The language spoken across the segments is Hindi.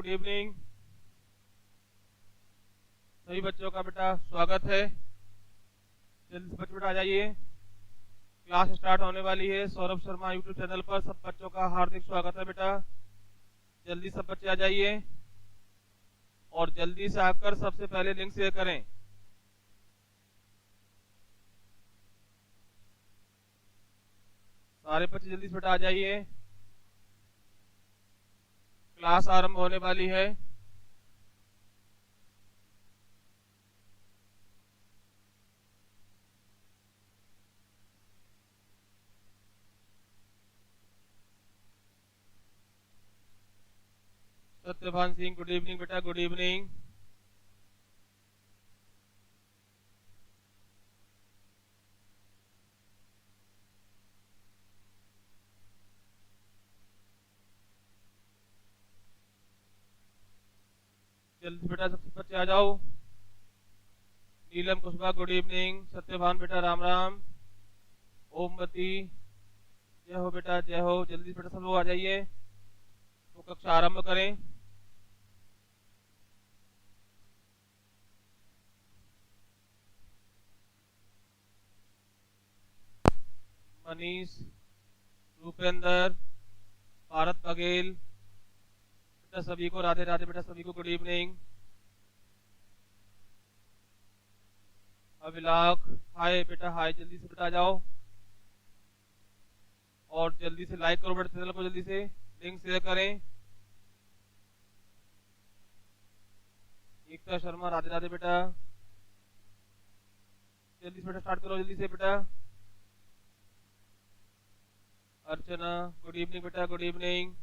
गुड इवनिंग सभी बच्चों का बेटा स्वागत है। जल्दी से बच्चे बेटा आ जाइए, क्लास स्टार्ट होने वाली है। सौरभ शर्मा यूट्यूब चैनल पर सब बच्चों का हार्दिक स्वागत है बेटा। जल्दी सब बच्चे आ जाइए और जल्दी से आकर सबसे पहले लिंक शेयर करें। सारे बच्चे जल्दी से बेटा आ जाइए, क्लास आरंभ होने वाली है। सत्यभान सिंह गुड इवनिंग बेटा, गुड इवनिंग। जल्दी बेटा सबसे बच्चे आ जाओ। नीलम कुशवाहा गुड इवनिंग। सत्यभान बेटा राम राम। ओमवती जय हो बेटा, जय हो। जल्दी बेटा सब लोग आ जाइए तो कक्षा आरंभ करें। मनीष, रूपेंद्र, भारत बघेल बेटा सभी को राधे राधे बेटा, सभी को गुड इवनिंग। अभिलाख हाय बेटा, हाय। जल्दी से बेटा आ जाओ और जल्दी से लाइक करो बेटा चैनल को, जल्दी से लिंक शेयर करें। एकता शर्मा राधे राधे बेटा, जल्दी से बेटा स्टार्ट करो, जल्दी से बेटा। अर्चना गुड इवनिंग बेटा, गुड इवनिंग।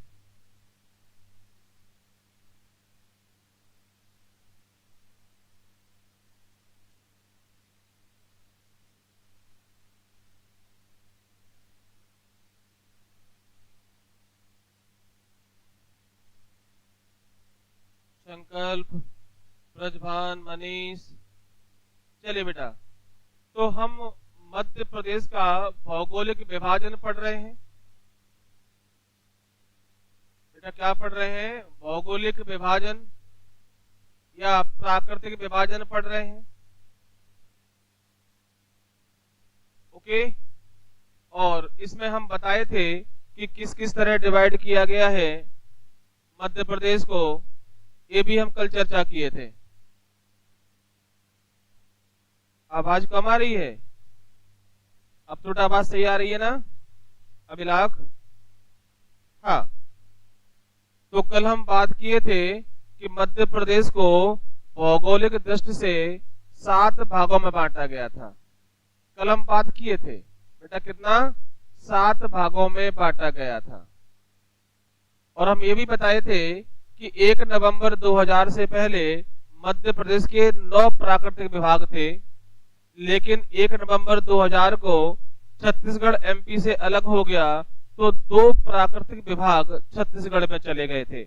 संकल्प, ब्रजभान, मनीष। चलिए बेटा, तो हम मध्य प्रदेश का भौगोलिक विभाजन पढ़ रहे हैं बेटा। क्या पढ़ रहे हैं? भौगोलिक विभाजन या प्राकृतिक विभाजन पढ़ रहे हैं। ओके, और इसमें हम बताए थे कि किस किस तरह डिवाइड किया गया है मध्य प्रदेश को, ये भी हम कल चर्चा किए थे। आवाज कम आ रही है? अब तो आवाज सही आ रही है ना अभिलाख? हाँ, तो कल हम बात किए थे कि मध्य प्रदेश को भौगोलिक दृष्टि से 7 भागों में बांटा गया था। कल हम बात किए थे बेटा, कितना? 7 भागों में बांटा गया था। और हम ये भी बताए थे कि 1 नवंबर 2000 से पहले मध्य प्रदेश के 9 प्राकृतिक विभाग थे, लेकिन 1 नवंबर 2000 को छत्तीसगढ़ एमपी से अलग हो गया तो 2 प्राकृतिक विभाग छत्तीसगढ़ में चले गए थे।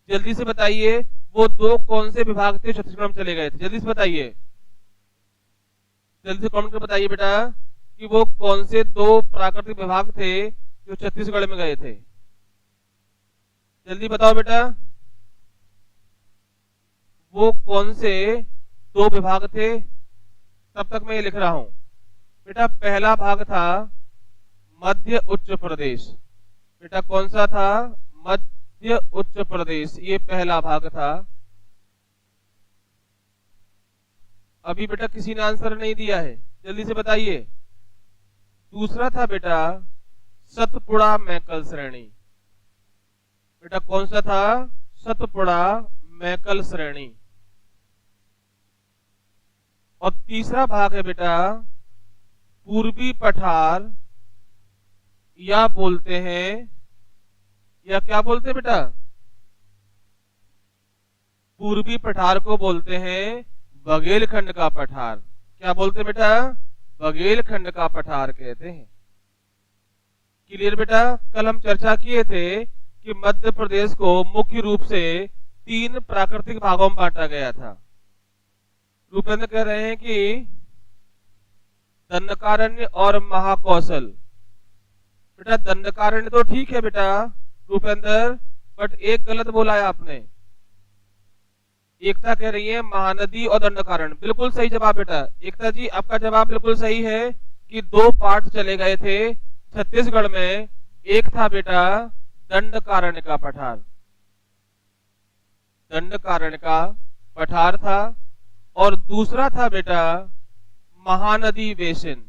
जल्दी से बताइए वो 2 कौन से विभाग थे छत्तीसगढ़ में चले गए थे? जल्दी से बताइए, जल्दी से कमेंट कर बताइए बेटा कि वो कौन से 2 प्राकृतिक विभाग थे जो छत्तीसगढ़ में गए थे। जल्दी बताओ बेटा, वो कौन से 2 विभाग थे? तब तक मैं ये लिख रहा हूं बेटा। पहला भाग था मध्य उच्च प्रदेश बेटा। कौन सा था? मध्य उच्च प्रदेश, ये पहला भाग था। अभी बेटा किसी ने आंसर नहीं दिया है, जल्दी से बताइए। दूसरा था बेटा सतपुड़ा मैकल श्रेणी बेटा। कौन सा था? सतपुड़ा मैकल श्रेणी। और तीसरा भाग है बेटा पूर्वी पठार, या बोलते हैं, या क्या बोलते हैं बेटा? पूर्वी पठार को बोलते हैं बघेलखंड का पठार। क्या बोलते हैं बेटा? बघेलखंड का पठार कहते हैं। क्लियर बेटा? कल हम चर्चा किए थे कि मध्य प्रदेश को मुख्य रूप से 3 प्राकृतिक भागों में बांटा गया था। रूपेंद्र कह रहे हैं कि दंडकारण्य और महाकौशल बेटा। दंडकारण्य तो ठीक है बेटा रूपेंद्र, बट एक गलत बोला है आपने। एकता कह रही है महानदी और दंडकारण्य। बिल्कुल सही जवाब बेटा। एकता जी आपका जवाब बिल्कुल सही है कि 2 पार्ट चले गए थे छत्तीसगढ़ में। एक था बेटा दंडकारण्य का पठार, दंडकारण्य का पठार था, और दूसरा था बेटा महानदी बेसिन।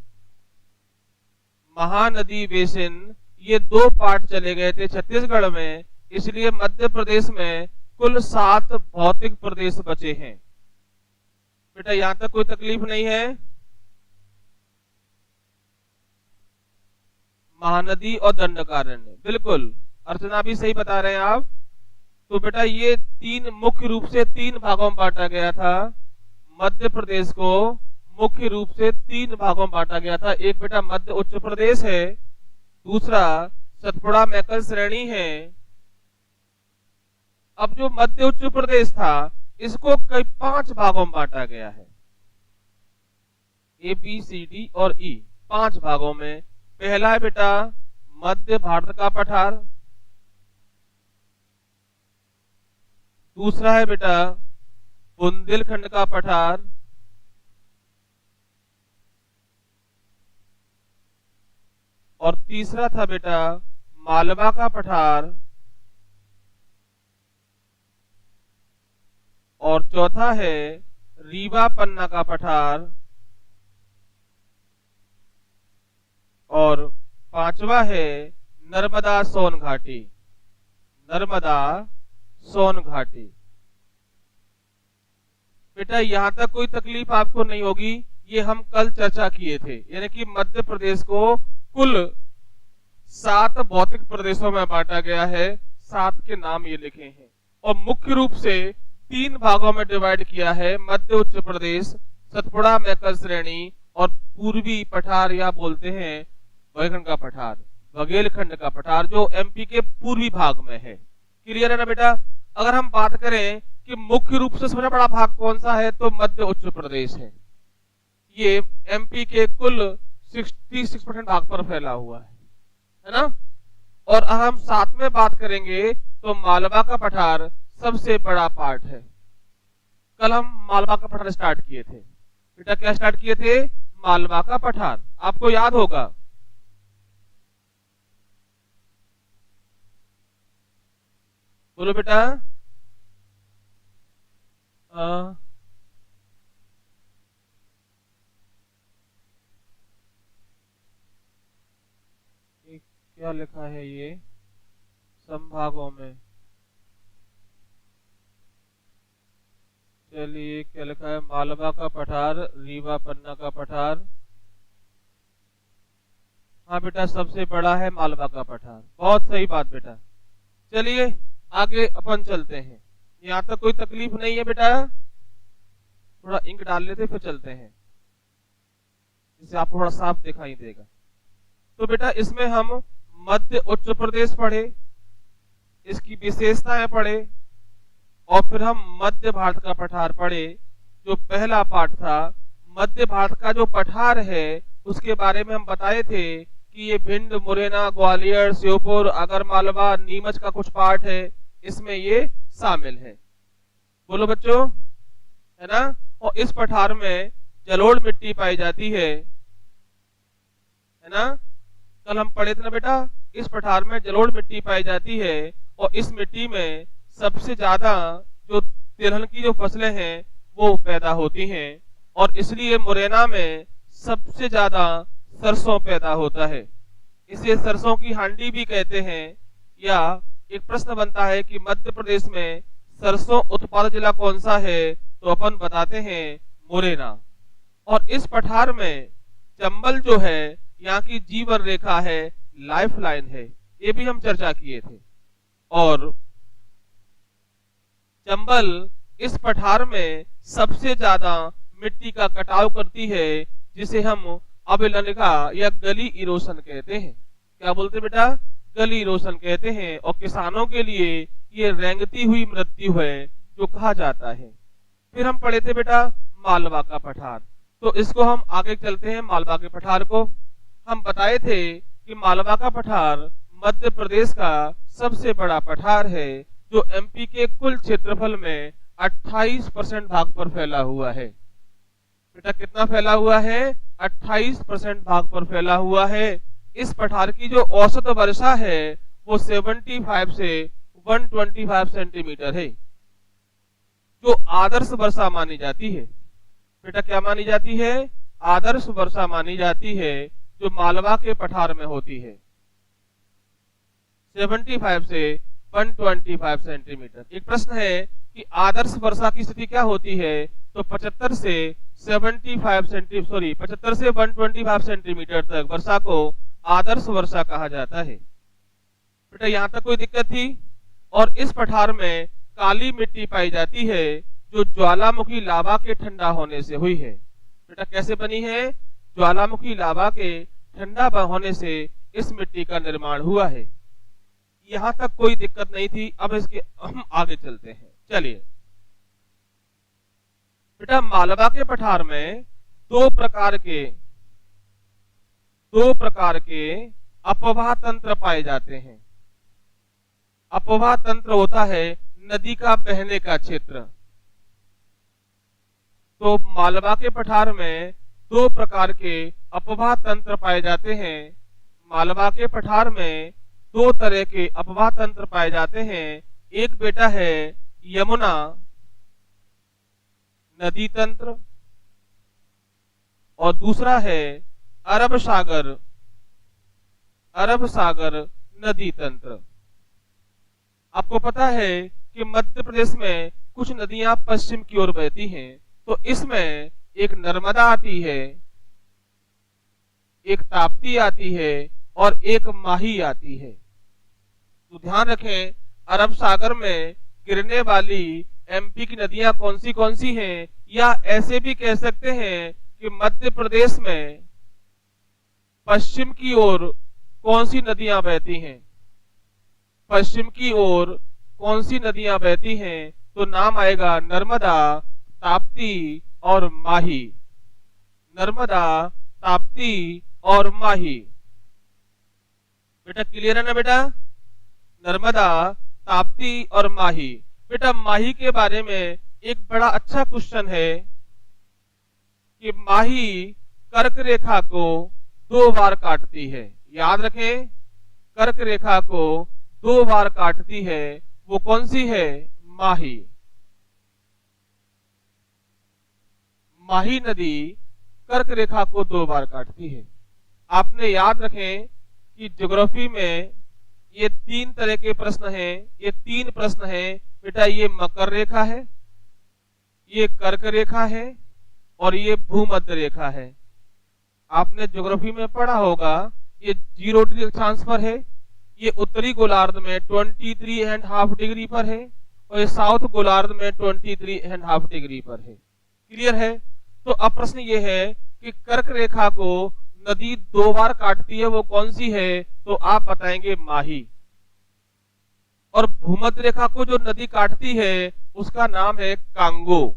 महानदी बेसिन, ये 2 पार्ट चले गए थे छत्तीसगढ़ में, इसलिए मध्य प्रदेश में कुल 7 भौतिक प्रदेश बचे हैं। बेटा यहां तक कोई तकलीफ नहीं है? महानदी और दंडकारण्य, बिल्कुल अर्चना भी सही बता रहे हैं आप। तो बेटा ये 3 मुख्य रूप से 3 भागों में बांटा गया था। मध्य प्रदेश को मुख्य रूप से 3 भागों में बांटा गया था। एक बेटा मध्य उच्च प्रदेश है, दूसरा सतपुड़ा मैकल श्रेणी है। अब जो मध्य उच्च प्रदेश था इसको कई 5 भागों में बांटा गया है, ए बी सी डी और ई, 5 भागों में। पहला है बेटा मध्य भारत का पठार, दूसरा है बेटा बुंदेलखंड का पठार, और तीसरा था बेटा मालवा का पठार, और चौथा है रीवा पन्ना का पठार, और 5वां है नर्मदा सोन घाटी। नर्मदा सोन घाटी। बेटा यहां तक कोई तकलीफ आपको नहीं होगी, ये हम कल चर्चा किए थे। यानी कि मध्य प्रदेश को कुल 7 भौतिक प्रदेशों में बांटा गया है। 7 के नाम ये लिखे हैं, और मुख्य रूप से 3 भागों में डिवाइड किया है। मध्य उच्च प्रदेश, सतपुड़ा मैकल श्रेणी, और पूर्वी पठार या बोलते हैं बघेलखंड का पठार, बघेलखंड का पठार जो एमपी के पूर्वी भाग में है। क्लियर है ना बेटा? अगर हम बात करें कि मुख्य रूप से सबसे बड़ा भाग कौन सा है, तो मध्य उच्च प्रदेश है। ये एमपी के कुल 66% भाग पर फैला हुआ है ना? और अगर हम साथ में बात करेंगे तो मालवा का पठार सबसे बड़ा पार्ट है। कल हम मालवा का पठार स्टार्ट किए थे बेटा। क्या स्टार्ट किए थे? मालवा का पठार, आपको याद होगा। बोलो बेटा। क्या लिखा है ये संभागों में? चलिए क्या लिखा है? मालवा का पठार, रीवा पन्ना का पठार। हाँ बेटा सबसे बड़ा है मालवा का पठार, बहुत सही बात बेटा। चलिए आगे अपन चलते हैं। यहाँ तक कोई तकलीफ नहीं है बेटा? थोड़ा इंक डाल लेते फिर चलते हैं, जिससे आपको थोड़ा साफ दिखाई देगा। तो बेटा इसमें हम मध्य उच्च प्रदेश पढ़े, इसकी विशेषताएं पढ़े, और फिर हम मध्य भारत का पठार पढ़े। जो पहला पार्ट था मध्य भारत का जो पठार है उसके बारे में हम बताए थे कि ये भिंड, मुरैना, ग्वालियर, श्योपुर, आगरमालवा, नीमच का कुछ पार्ट है, इसमें ये शामिल है। बोलो बच्चों, है ना? और इस पठार में जलोढ़ मिट्टी पाई जाती है ना? कल हम पढ़े थे ना बेटा, इस पठार में जलोढ़ मिट्टी पाई जाती है, और इस मिट्टी में सबसे ज्यादा जो तिलहन की जो फसलें हैं वो पैदा होती हैं, और इसलिए मुरैना में सबसे ज्यादा सरसों पैदा होता है। इसे सरसों की हांडी भी कहते हैं। या एक प्रश्न बनता है कि मध्य प्रदेश में सरसों उत्पादक जिला कौन सा है, तो अपन बताते हैं मुरैना। और इस पठार में चंबल जो है यहाँ की जीवन रेखा है, लाइफ लाइन है, ये भी हम चर्चा किए थे। और चंबल इस पठार में सबसे ज्यादा मिट्टी का कटाव करती है, जिसे हम अवलिका या गली इरोशन कहते हैं। क्या बोलते बेटा? गली इरोशन कहते हैं। और किसानों के लिए ये रेंगती हुई मृत्यु है जो कहा जाता है। फिर हम पढ़े थे बेटा मालवा का पठार, तो इसको हम आगे चलते हैं। मालवा के पठार को हम बताए थे कि मालवा का पठार मध्य प्रदेश का सबसे बड़ा पठार है, जो एमपी के कुल क्षेत्रफल में 28% भाग पर फैला हुआ है। बेटा कितना फैला हुआ है? 28% भाग पर फैला हुआ है। इस पठार की जो औसत वर्षा है वो 75 से 125 सेंटीमीटर है, जो आदर्श वर्षा मानी जाती है। बेटा क्या मानी जाती है? आदर्श वर्षा मानी जाती है, जो मालवा के पठार में होती है। 75 से 125 सेंटीमीटर। एक प्रश्न है कि आदर्श वर्षा की स्थिति क्या होती है? तो 75 से 125 सेंटीमीटर तक वर्षा को आदर्श वर्षा कहा जाता है। बेटा यहां तक कोई दिक्कत थी? और इस पठार में काली मिट्टी पाई जाती है, जो ज्वालामुखी लावा के ठंडा होने से हुई है। बेटा कैसे बनी है? ज्वालामुखी लावा के ठंडा होने से इस मिट्टी का निर्माण हुआ है। यहां तक कोई दिक्कत नहीं थी। अब इसके हम आगे चलते हैं। चलिए बेटा, मालवा के पठार में दो प्रकार के अपवाह तंत्र पाए जाते हैं। अपवाह तंत्र होता है नदी का बहने का क्षेत्र। तो मालवा के पठार में दो प्रकार के अपवाह तंत्र पाए जाते हैं। मालवा के पठार में दो तरह के अपवाह तंत्र पाए जाते हैं। एक बेटा है यमुना नदी तंत्र और दूसरा है अरब सागर नदी तंत्र। आपको पता है कि मध्य प्रदेश में कुछ नदियां पश्चिम की ओर बहती हैं, तो इसमें एक नर्मदा आती है, एक ताप्ती आती है और एक माही आती है। तो ध्यान रखें, अरब सागर में गिरने वाली एमपी की नदियां कौन सी हैं, या ऐसे भी कह सकते हैं कि मध्य प्रदेश में पश्चिम की ओर कौन सी नदियां बहती हैं। पश्चिम की ओर कौन सी नदियां बहती हैं? तो नाम आएगा नर्मदा, ताप्ती और माही। नर्मदा, ताप्ती और माही। बेटा क्लियर है ना बेटा? नर्मदा, ताप्ती और माही। बेटा माही के बारे में एक बड़ा अच्छा क्वेश्चन है कि माही कर्क रेखा को दो बार काटती है। याद रखें, कर्क रेखा को दो बार काटती है। वो कौन सी है? माही। माही नदी कर्क रेखा को दो बार काटती है। आपने याद रखें कि ज्योग्राफी में ये तीन तरह के प्रश्न हैं। ये तीन प्रश्न हैं बेटा। ये मकर रेखा है, ये कर्क रेखा है और ये भूमध्य रेखा है। आपने ज्योग्राफी में पढ़ा होगा, ये 0 डिग्री अक्षांश पर है, ये उत्तरी गोलार्ध में 23.5 डिग्री पर है और ये साउथ गोलार्ध में 23.5 डिग्री पर है। क्लियर है? तो अब प्रश्न ये है कि कर्क रेखा को नदी दो बार काटती है, वो कौन सी है? तो आप बताएंगे माही। और भूमध्य रेखा को जो नदी काटती है उसका नाम है कांगो।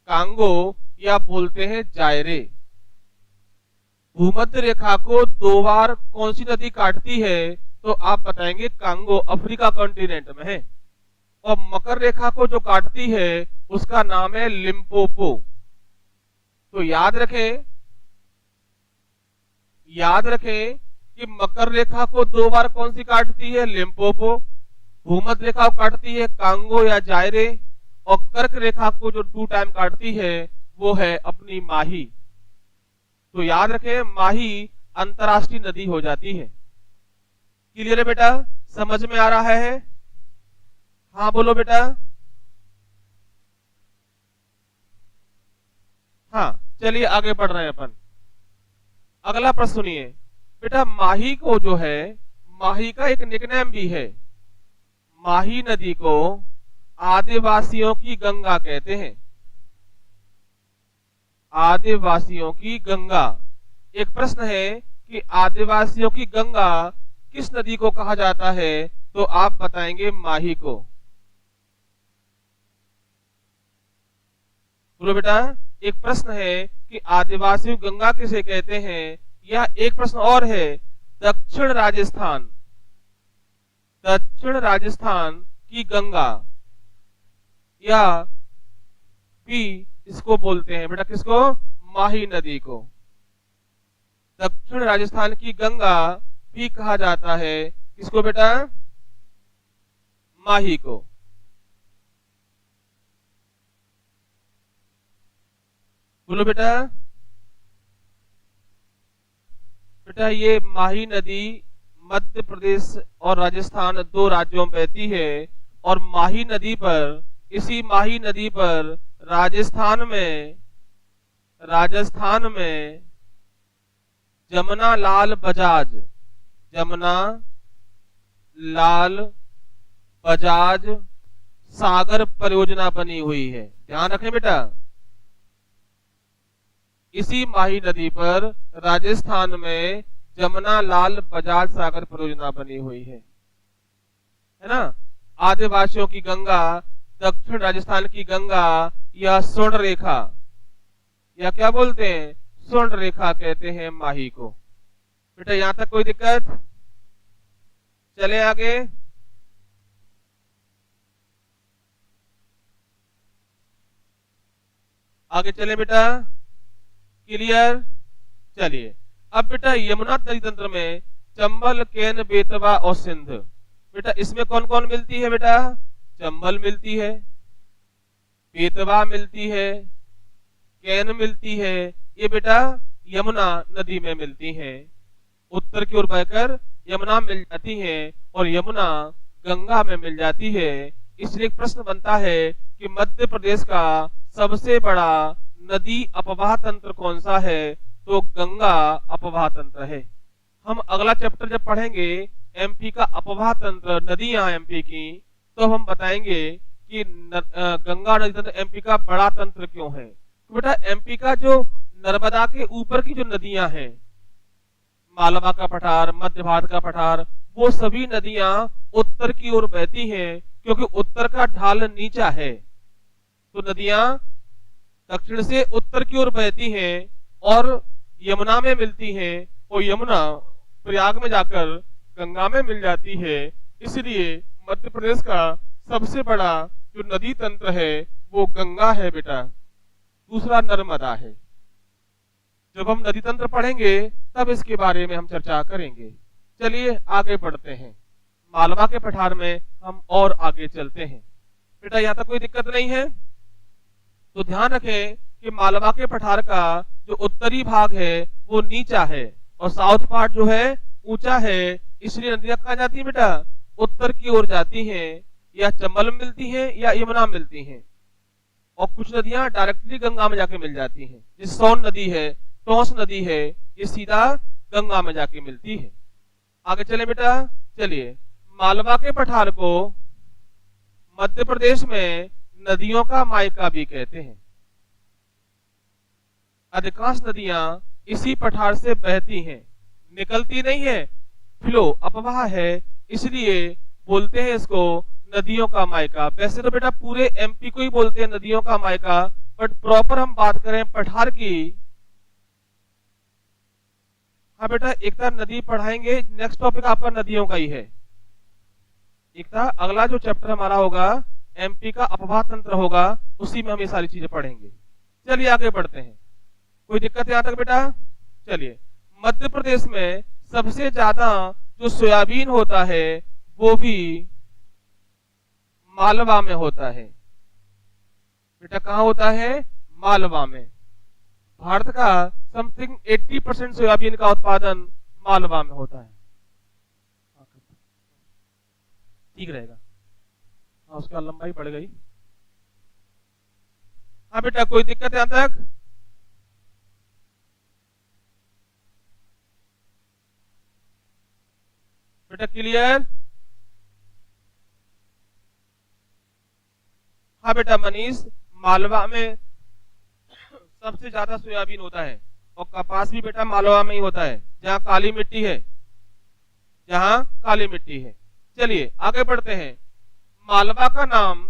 कांगो या बोलते हैं जायरे। भूमध्य रेखा को दो बार कौन सी नदी काटती है? तो आप बताएंगे कांगो, अफ्रीका कॉन्टिनेंट में है। और मकर रेखा को जो काटती है उसका नाम है लिम्पोपो। तो याद रखें कि मकर रेखा को दो बार कौन सी काटती है? लिम्पोपो। भूमध्य रेखा को काटती है कांगो या जायरे, और कर्क रेखा को जो 2 टाइम काटती है वो है अपनी माही। तो याद रखें, माही अंतरराष्ट्रीय नदी हो जाती है। क्लियर है बेटा? समझ में आ रहा है? हाँ बोलो बेटा। हाँ चलिए आगे बढ़ रहे हैं अपन। अगला प्रश्न सुनिए बेटा। माही को जो है, माही का एक निकनेम भी है। माही नदी को आदिवासियों की गंगा कहते हैं। आदिवासियों की गंगा। एक प्रश्न है कि आदिवासियों की गंगा किस नदी को कहा जाता है? तो आप बताएंगे माही को। बोलो बेटा। एक प्रश्न है कि आदिवासी गंगा किसे कहते हैं? या एक प्रश्न और है, दक्षिण राजस्थान की गंगा या भी इसको बोलते हैं बेटा, किसको? माही नदी को। दक्षिण राजस्थान की गंगा भी कहा जाता है किसको बेटा? माही को। बोलो बेटा। बेटा ये माही नदी मध्य प्रदेश और राजस्थान दो राज्यों में बहती है, और माही नदी पर, इसी माही नदी पर राजस्थान में जमुना लाल बजाज, जमुना लाल बजाज सागर परियोजना बनी हुई है। ध्यान रखें बेटा, इसी माही नदी पर राजस्थान में जमुना लाल बजाज सागर परियोजना बनी हुई है ना। आदिवासियों की गंगा, दक्षिण राजस्थान की गंगा या स्वर्ण रेखा, या क्या बोलते हैं? स्वर्ण रेखा कहते हैं माही को। बेटा यहां तक कोई दिक्कत? चले आगे। आगे चले बेटा, क्लियर? चलिए अब बेटा यमुना नदी तंत्र में चंबल, केन, बेतवा और सिंध, बेटा इसमें कौन कौन मिलती है बेटा? चंबल मिलती है, बेतवा मिलती है, केन मिलती है, ये बेटा यमुना नदी में मिलती हैं। उत्तर की ओर बहकर यमुना मिल जाती है और यमुना गंगा में मिल जाती है। इसलिए एक प्रश्न बनता है कि मध्य प्रदेश का सबसे बड़ा नदी अपवाह तंत्र कौन सा है? तो गंगा अपवाह तंत्र है। हम अगला चैप्टर जब पढ़ेंगे एमपी का अपवाह तंत्र, नदियां एमपी की, तो हम बताएंगे कि गंगा नदी तंत्र एमपी का बड़ा तंत्र क्यों है। तो बेटा एमपी का जो नर्मदा के ऊपर की जो नदियां हैं, मालवा का पठार, मध्य भारत का पठार, वो सभी नदियां उत्तर की ओर बहती हैं, क्योंकि उत्तर का ढाल नीचा है। तो नदियां दक्षिण से उत्तर की ओर बहती हैं और यमुना में मिलती हैं, और यमुना प्रयाग में जाकर गंगा में मिल जाती है। इसलिए मध्य प्रदेश का सबसे बड़ा जो नदी तंत्र है वो गंगा है बेटा, दूसरा नर्मदा है। जब हम नदी तंत्र पढ़ेंगे तब इसके बारे में हम चर्चा करेंगे। चलिए आगे बढ़ते हैं, मालवा के पठार में हम और आगे चलते हैं। बेटा यहाँ तक कोई दिक्कत नहीं है? तो ध्यान रखें कि मालवा के पठार का जो उत्तरी भाग है वो नीचा है और साउथ पार्ट जो है ऊंचा है। इसलिए नदियां कहाँ जाती हैं बेटा? उत्तर की ओर जाती हैं, या चंबल में मिलती हैं या यमुना में मिलती हैं, और कुछ नदियां डायरेक्टली गंगा में जाके मिल जाती हैं। जैसे सोन नदी है, टोंस नदी है, ये सीधा गंगा में जाके मिलती है। आगे चले बेटा, चलिए मालवा के पठार को मध्य प्रदेश में नदियों का मायका भी कहते हैं। अधिकांश नदियां इसी पठार से बहती हैं, निकलती नहीं है, फ्लो अपवाह है, इसलिए बोलते हैं इसको नदियों का मायका। वैसे तो बेटा पूरे एमपी को ही बोलते हैं नदियों का मायका, बट प्रॉपर हम बात करें पठार की। हाँ बेटा एकता नदी पढ़ाएंगे, नेक्स्ट टॉपिक आपका नदियों का ही है। एकता अगला जो चैप्टर हमारा होगा एमपी का अपवाह तंत्र होगा, उसी में हम ये सारी चीजें पढ़ेंगे। चलिए आगे बढ़ते हैं, कोई दिक्कत यहाँ तक बेटा? चलिए मध्य प्रदेश में सबसे ज्यादा जो सोयाबीन होता है वो भी मालवा में होता है। बेटा कहाँ होता है? मालवा में। भारत का समथिंग 80% सोयाबीन का उत्पादन मालवा में होता है। ठीक रहेगा, हाँ उसका लंबाई बढ़ गई। हाँ बेटा कोई दिक्कत यहां तक? बेटा क्लियर? हाँ बेटा मनीष, मालवा में सबसे ज्यादा सोयाबीन होता है और कपास भी बेटा मालवा में ही होता है, जहां काली मिट्टी है, जहां काली मिट्टी है। चलिए आगे बढ़ते हैं। मालवा का नाम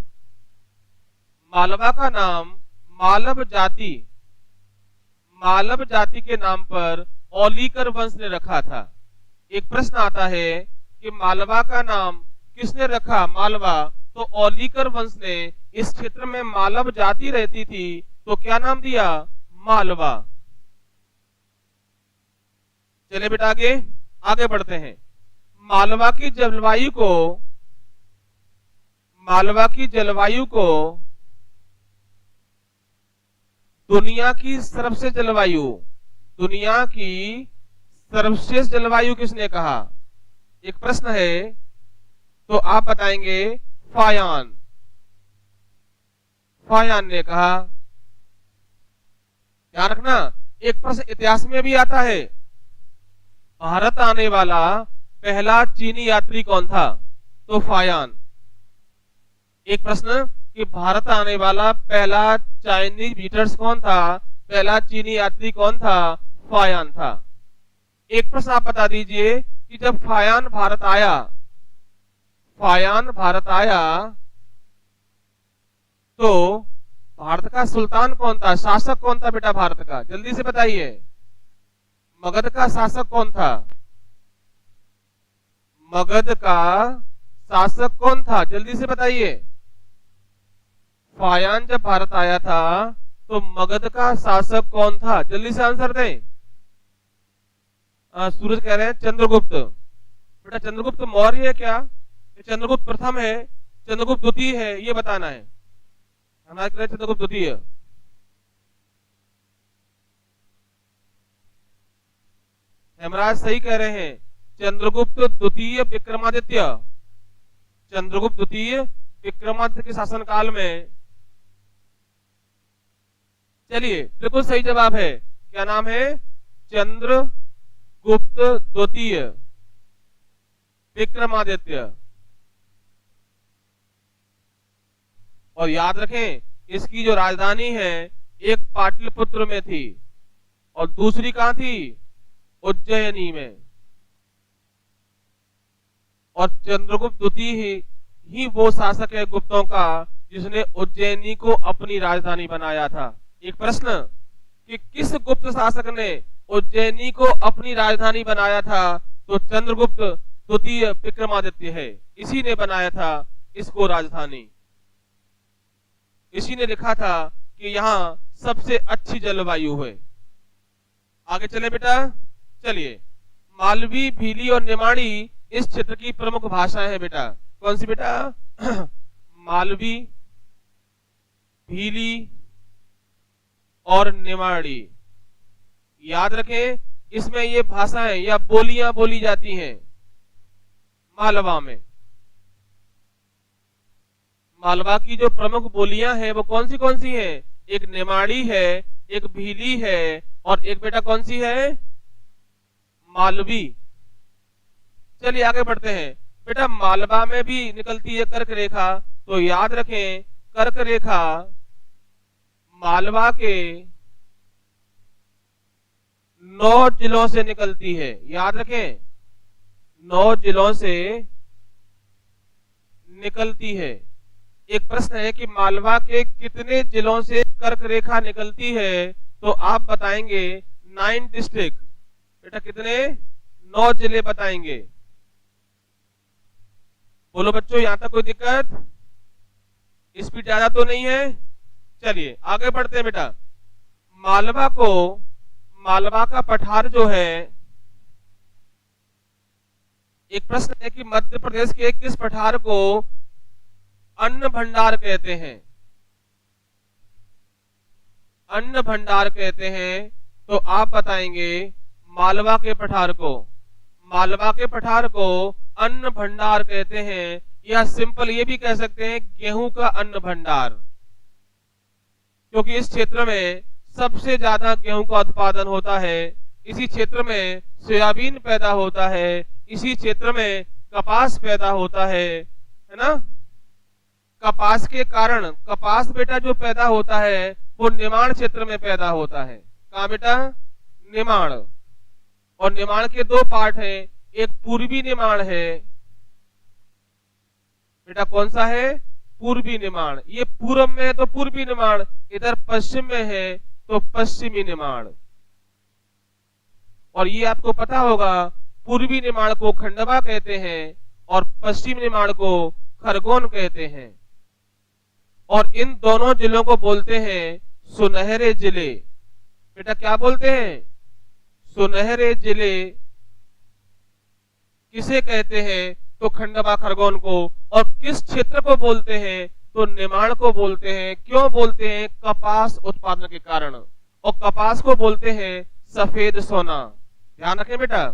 मालव जाति के नाम पर औलीकर वंश ने रखा था। एक प्रश्न आता है कि मालवा का नाम किसने रखा? मालवा। तो औलीकर वंश ने इस क्षेत्र में मालव जाति रहती थी तो क्या नाम दिया? मालवा। चले बेटा आगे आगे बढ़ते हैं। मालवा की जलवायु को दुनिया की सर्वश्रेष्ठ जलवायु किसने कहा? एक प्रश्न है तो आप बताएंगे फायान ने कहा। ध्यान रखना, एक प्रश्न इतिहास में भी आता है, भारत आने वाला पहला चीनी यात्री कौन था? तो फायान। एक प्रश्न कि भारत आने वाला पहला चाइनीज विजिटर्स कौन था? पहला चीनी यात्री कौन था? फायान था। एक प्रश्न आप बता दीजिए कि जब फायान भारत आया तो भारत का सुल्तान कौन था? शासक कौन था बेटा भारत का? जल्दी से बताइए। मगध का शासक कौन था? मगध का शासक कौन था? जल्दी से बताइए। फायान जब भारत आया था तो मगध का शासक कौन था? जल्दी से आंसर दें। सूरज कह रहे हैं चंद्रगुप्त। बेटा चंद्रगुप्त मौर्य है क्या? चंद्रगुप्त प्रथम है, चंद्रगुप्त द्वितीय है, ये बताना है। हमारे कह रहे चंद्रगुप्त द्वितीय। हेमराज सही कह रहे हैं, चंद्रगुप्त द्वितीय विक्रमादित्य। चंद्रगुप्त द्वितीय विक्रमादित्य के शासनकाल में। चलिए बिल्कुल सही जवाब है। क्या नाम है? चंद्रगुप्त द्वितीय विक्रमादित्य। और याद रखें, इसकी जो राजधानी है एक पाटलिपुत्र में थी और दूसरी कहां थी? उज्जैनी में। और चंद्रगुप्त द्वितीय ही वो शासक है गुप्तों का जिसने उज्जैनी को अपनी राजधानी बनाया था। एक प्रश्न कि किस गुप्त शासक ने उज्जैनी को अपनी राजधानी बनाया था? तो चंद्रगुप्त द्वितीय विक्रमादित्य है, इसी ने बनाया था इसको राजधानी। इसी ने लिखा था कि यहाँ सबसे अच्छी जलवायु है। आगे चले बेटा। चलिए, मालवी, भीली और निमाड़ी इस क्षेत्र की प्रमुख भाषाएं हैं बेटा। कौन सी बेटा? मालवी, भीली और निमाड़ी। याद रखें, इसमें ये भाषाएं या बोलियां बोली जाती हैं मालवा में। मालवा की जो प्रमुख बोलियां हैं वो कौन सी हैं? एक निमाड़ी है, एक भीली है और एक बेटा कौन सी है? मालवी। चलिए आगे बढ़ते हैं। बेटा मालवा में भी निकलती है कर्क रेखा, तो याद रखें कर्क रेखा मालवा के 9 जिलों से निकलती है। याद रखें 9 जिलों से निकलती है। एक प्रश्न है कि मालवा के कितने जिलों से कर्क रेखा निकलती है? तो आप बताएंगे 9 डिस्ट्रिक्ट। बेटा कितने? 9 जिले बताएंगे। बोलो बच्चों, यहां तक कोई दिक्कत? स्पीड ज्यादा तो नहीं है? चलिए आगे बढ़ते हैं बेटा। मालवा का पठार जो है, एक प्रश्न है कि मध्य प्रदेश के किस पठार को अन्न भंडार कहते हैं? अन्न भंडार कहते हैं, तो आप बताएंगे मालवा के पठार को। मालवा के पठार को अन्न भंडार कहते हैं, या सिंपल ये भी कह सकते हैं गेहूं का अन्न भंडार, क्योंकि इस क्षेत्र में सबसे ज्यादा गेहूं का उत्पादन होता है। इसी क्षेत्र में सोयाबीन पैदा होता है, इसी क्षेत्र में कपास पैदा होता है ना? कपास के कारण, कपास बेटा जो पैदा होता है वो निमाड़ क्षेत्र में पैदा होता है। कहाँ बेटा? निमाड़। और निमाड़ के 2 पार्ट हैं, एक पूर्वी निमाड़ है बेटा। कौन सा है? पूर्वी निमाड़। ये पूर्व में है तो पूर्वी निमाड़, इधर पश्चिम में है तो पश्चिमी निमाड़। और ये आपको पता होगा, पूर्वी निमाड़ को खंडवा कहते हैं और पश्चिमी निमाड़ को खरगोन कहते हैं। और इन दोनों जिलों को बोलते हैं सुनहरे जिले। बेटा क्या बोलते हैं? सुनहरे जिले। किसे कहते हैं? तो खंडवा खरगोन को। और किस क्षेत्र को बोलते हैं? तो निमाड़ को बोलते हैं। क्यों बोलते हैं? कपास उत्पादन के कारण। और कपास को बोलते हैं सफेद सोना। ध्यान रखें बेटा,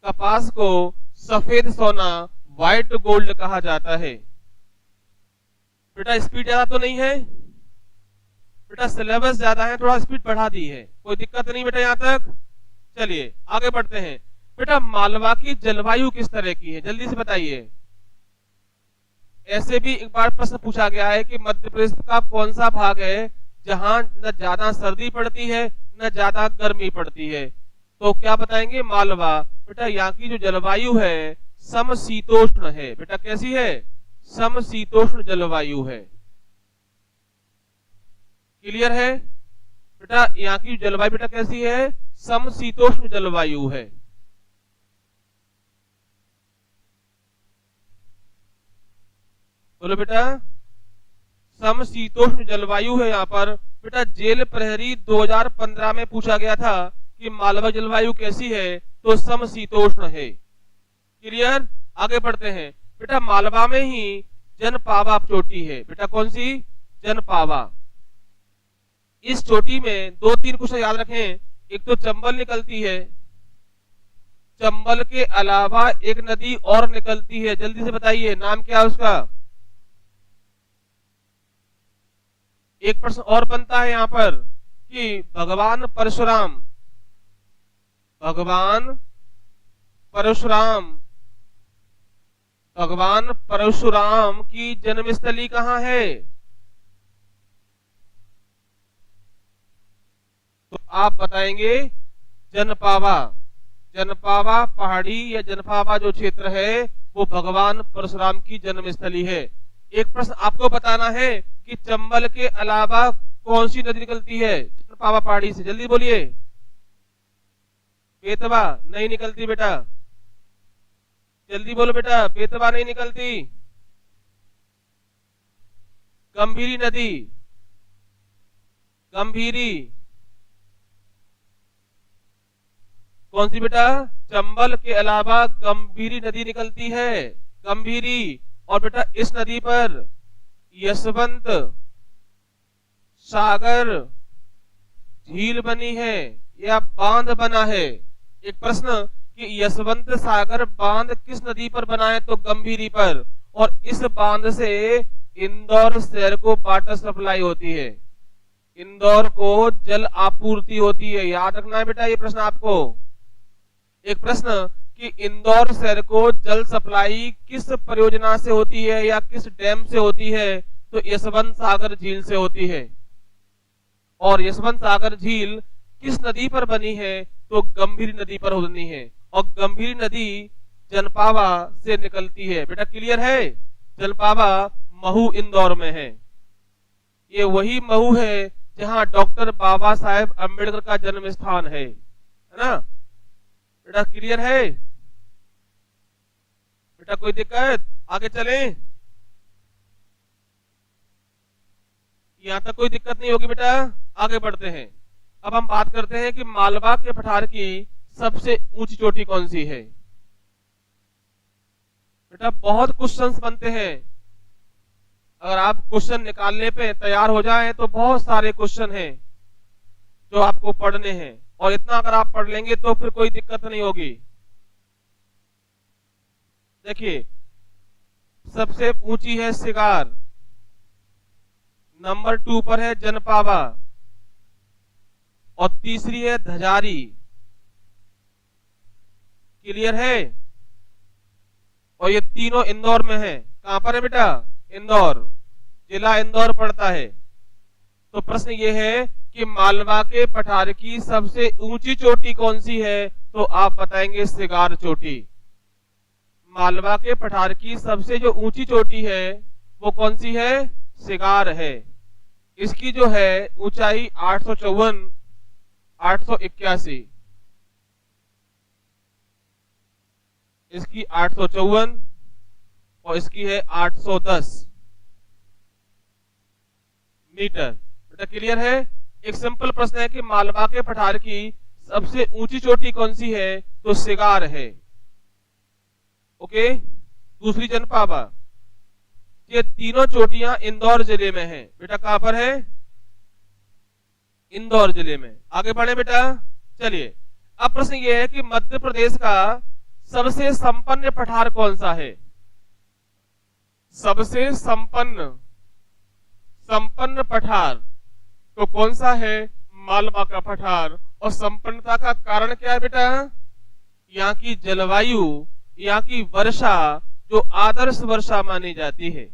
कपास को सफेद सोना, व्हाइट गोल्ड कहा जाता है। बेटा स्पीड ज्यादा तो नहीं है? बेटा सिलेबस ज्यादा है, थोड़ा स्पीड बढ़ा दी है, कोई दिक्कत नहीं बेटा यहां तक। चलिए आगे बढ़ते हैं। बेटा मालवा की जलवायु किस तरह की है? जल्दी से बताइए। ऐसे भी एक बार प्रश्न पूछा गया है कि मध्य प्रदेश का कौन सा भाग है जहां न ज्यादा सर्दी पड़ती है न ज्यादा गर्मी पड़ती है? तो क्या बताएंगे? मालवा। बेटा यहाँ की जो जलवायु है समशीतोष्ण है। बेटा कैसी है? समशीतोष्ण जलवायु है। क्लियर है? बेटा यहाँ की जलवायु बेटा कैसी है? समशीतोष्ण जलवायु है। बोलो बेटा, समशीतोष्ण जलवायु है यहाँ पर। बेटा जेल प्रहरी 2015 में पूछा गया था कि मालवा जलवायु कैसी है? तो समशीतोष्ण है। क्लियर? आगे बढ़ते हैं। बेटा मालवा में ही जनपावा चोटी है। बेटा कौन सी? जनपावा। इस चोटी में दो तीन क्वेश्चन याद रखें। एक तो चंबल निकलती है, चंबल के अलावा एक नदी और निकलती है। जल्दी से बताइए नाम क्या है उसका? एक प्रश्न और बनता है यहां पर कि भगवान परशुराम, भगवान परशुराम, भगवान परशुराम की जन्मस्थली कहां है? तो आप बताएंगे जनपावा। जनपावा पहाड़ी या जनपावा जो क्षेत्र है वो भगवान परशुराम की जन्मस्थली है। एक प्रश्न आपको बताना है कि चंबल के अलावा कौन सी नदी निकलती है जनपावा पहाड़ी से? जल्दी बोलिए। बेतवा नहीं निकलती बेटा, जल्दी बोलो बेटा, बेतवा नहीं निकलती। गंभीरी नदी, गंभीरी कौन सी बेटा? चंबल के अलावा गंभीरी नदी निकलती है, गंभीरी। और बेटा इस नदी पर यशवंत सागर झील बनी है या बांध बना है। एक प्रश्न कि यशवंत सागर बांध किस नदी पर बना है? तो गंभीरी पर। और इस बांध से इंदौर शहर को वाटर सप्लाई होती है, इंदौर को जल आपूर्ति होती है। याद रखना है बेटा ये प्रश्न आपको। एक प्रश्न कि इंदौर शहर को जल सप्लाई किस परियोजना से होती है या किस डैम से होती है? तो यशवंत सागर झील से होती है। और यशवंत सागर झील किस नदी पर बनी है? तो गंभीर नदी पर बनी है। और गंभीर नदी जनपावा से निकलती है। बेटा क्लियर है? जनपावा महू इंदौर में है। ये वही महू है जहां डॉक्टर बाबा साहेब अम्बेडकर का जन्म स्थान है ना? बेटा क्लियर है? बेटा कोई दिक्कत? आगे चलें? यहां तक कोई दिक्कत नहीं होगी बेटा। आगे बढ़ते हैं। अब हम बात करते हैं कि मालवा के पठार की सबसे ऊंची चोटी कौन सी है? बेटा बहुत क्वेश्चंस बनते हैं, अगर आप क्वेश्चन निकालने पे तैयार हो जाएं तो बहुत सारे क्वेश्चन हैं जो आपको पढ़ने हैं। और इतना अगर आप पढ़ लेंगे तो फिर कोई दिक्कत नहीं होगी। देखिए सबसे ऊंची है सिगार, नंबर 2 पर है जनपावा और तीसरी है धजारी। क्लियर है? और ये तीनों इंदौर में है। कहां पर है बेटा? इंदौर, जिला इंदौर पड़ता है। तो प्रश्न ये है कि मालवा के पठार की सबसे ऊंची चोटी कौन सी है? तो आप बताएंगे सिगार चोटी। मालवा के पठार की सबसे जो ऊंची चोटी है वो कौन सी है? सिगार है। इसकी जो है ऊंचाई 854, 881, इसकी 854 और इसकी है 810। मीटर। बेटा क्लियर है? एक सिंपल प्रश्न है कि मालवा के पठार की सबसे ऊंची चोटी कौन सी है? तो सिगार है। ओके, दूसरी जनपाबा। ये तीनों चोटियां इंदौर जिले में हैं। बेटा कहां पर है? इंदौर जिले में। आगे बढ़े बेटा, चलिए। अब प्रश्न ये है कि मध्य प्रदेश का सबसे संपन्न पठार कौन सा है? सबसे संपन्न पठार तो कौन सा है? मालवा का पठार। और संपन्नता का कारण क्या है बेटा? यहाँ की जलवायु, यहाँ की वर्षा जो आदर्श वर्षा मानी जाती है।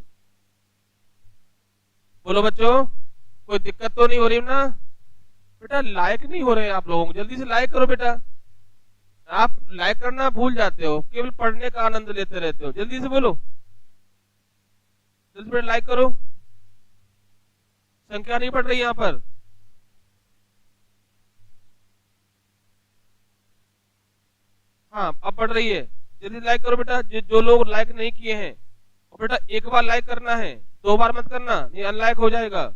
बोलो बच्चों, कोई दिक्कत तो नहीं हो रही ना? बेटा लाइक नहीं हो रहे आप लोगों को, जल्दी से लाइक करो बेटा। आप लाइक करना भूल जाते हो, केवल पढ़ने का आनंद लेते रहते हो। जल्दी से बोलो, जल्दी बेटा लाइक करो। संख्या नहीं बढ़ रही यहां पर। हाँ अब बढ़ रही है। जल्दी लाइक करो बेटा, जो लोग लाइक नहीं किए हैं। और बेटा एक बार लाइक करना है, 2 बार मत करना, ये अनलाइक हो जाएगा।